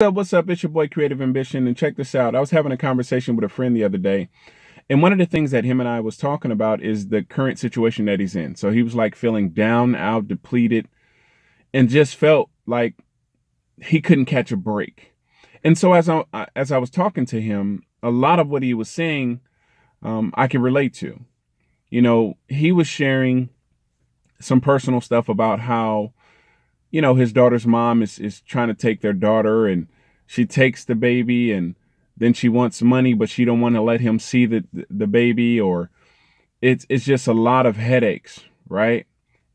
What's up? It's your boy Creative Ambition, and check this out. I was having a conversation with a friend the other day, and one of the things that him and I was talking about is the current situation that he's in. So he was like feeling down, out, depleted, and just felt like he couldn't catch a break. And so as I was talking to him, a lot of what he was saying, I can relate to. He was sharing some personal stuff about how his daughter's mom is trying to take their daughter, and she takes the baby, and then she wants money, but she don't want to let him see the baby, or it's just a lot of headaches, right?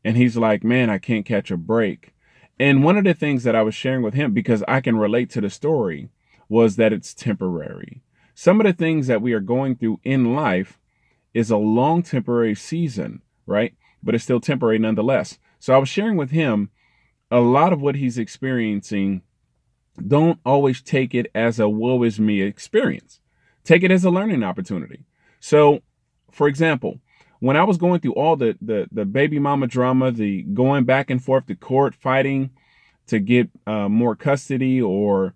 And he's like, man, I can't catch a break. And one of the things that I was sharing with him, because I can relate to the story, was that it's temporary. Some of the things that we are going through in life is a long temporary season, right? But it's still temporary nonetheless. So I was sharing with him a lot of what he's experiencing. Don't always take it as a woe is me experience. Take it as a learning opportunity. So, for example, when I was going through all the baby mama drama, the going back and forth to court, fighting to get more custody, or,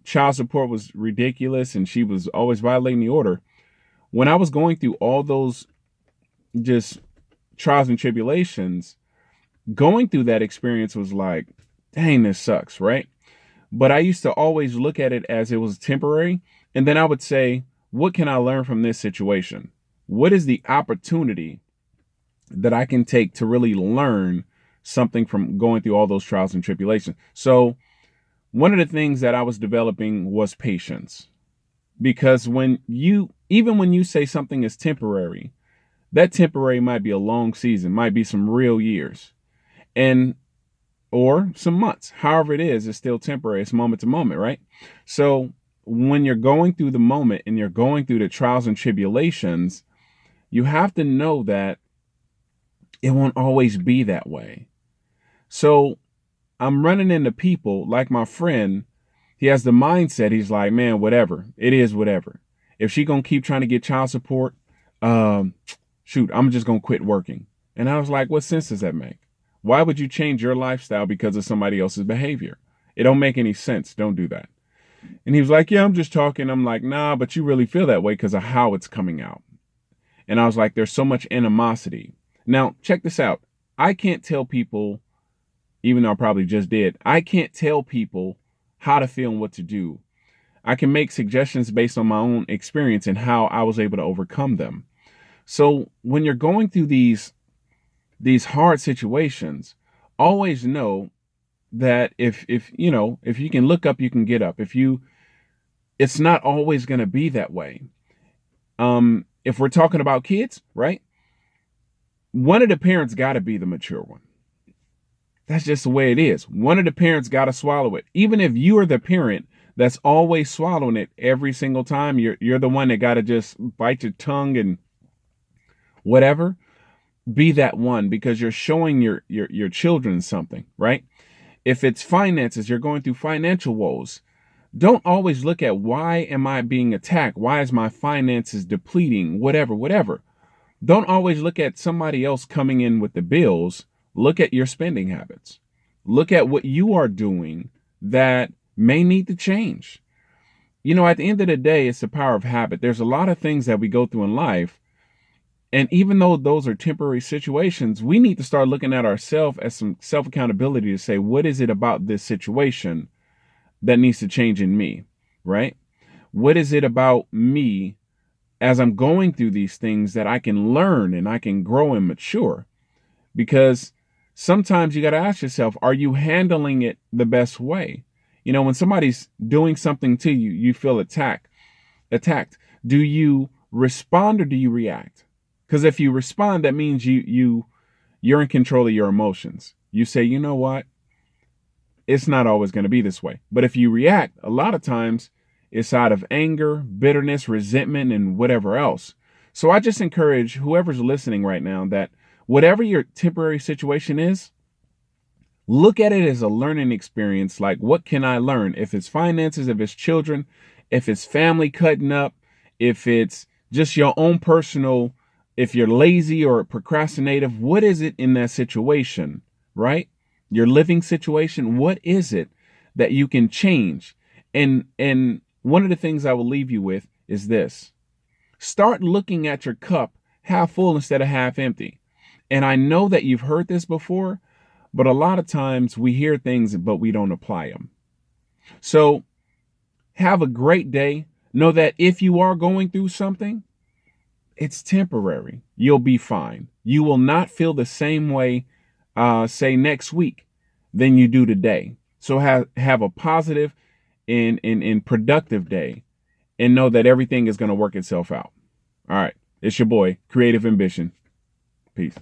child support was ridiculous and she was always violating the order. When I was going through all those just trials and tribulations, going through that experience was like, dang, this sucks, right? But I used to always look at it as it was temporary. And then I would say, what can I learn from this situation? What is the opportunity that I can take to really learn something from going through all those trials and tribulations? So one of the things that I was developing was patience. Because even when you say something is temporary, that temporary might be a long season, might be some real years. And or some months, however it is, it's still temporary. It's moment to moment, right? So when you're going through the moment and you're going through the trials and tribulations, you have to know that it won't always be that way. So I'm running into people like my friend. He has the mindset. He's like, man, whatever. It is whatever. If she gonna keep trying to get child support, shoot, I'm just gonna quit working. And I was like, what sense does that make? Why would you change your lifestyle because of somebody else's behavior? It don't make any sense. Don't do that. And he was like, yeah, I'm just talking. I'm like, nah, but you really feel that way because of how it's coming out. And I was like, there's so much animosity. Now, check this out. I can't tell people, even though I probably just did, I can't tell people how to feel and what to do. I can make suggestions based on my own experience and how I was able to overcome them. So when you're going through these hard situations, always know that if you can look up, you can get up. It's not always going to be that way. If we're talking about kids, right? One of the parents got to be the mature one. That's just the way it is. One of the parents got to swallow it. Even if you are the parent that's always swallowing it every single time, you're the one that got to just bite your tongue and whatever. Be that one, because you're showing your children something, right? If it's finances, you're going through financial woes. Don't always look at, why am I being attacked? Why is my finances depleting? Whatever. Don't always look at somebody else coming in with the bills. Look at your spending habits. Look at what you are doing that may need to change. At the end of the day, it's the power of habit. There's a lot of things that we go through in life. And even though those are temporary situations, we need to start looking at ourselves as some self-accountability to say, what is it about this situation that needs to change in me, right? What is it about me as I'm going through these things that I can learn and I can grow and mature? Because sometimes you got to ask yourself, are you handling it the best way? When somebody's doing something to you, you feel attacked. Do you respond or do you react? Because if you respond, that means you're in control of your emotions. You say, you know what? It's not always going to be this way. But if you react, a lot of times it's out of anger, bitterness, resentment, and whatever else. So I just encourage whoever's listening right now that whatever your temporary situation is, look at it as a learning experience. Like, what can I learn? If it's finances, if it's children, if it's family cutting up, if it's just your own personal, if you're lazy or procrastinative, what is it in that situation, right? Your living situation, what is it that you can change. And one of the things I will leave you with is this. Start looking at your cup half full instead of half empty. And I know that you've heard this before, but a lot of times we hear things, but we don't apply them. So have a great day. Know that if you are going through something, it's temporary. You'll be fine. You will not feel the same way, say next week than you do today. So have a positive and productive day, and know that everything is going to work itself out. All right. It's your boy, Creative Ambition. Peace.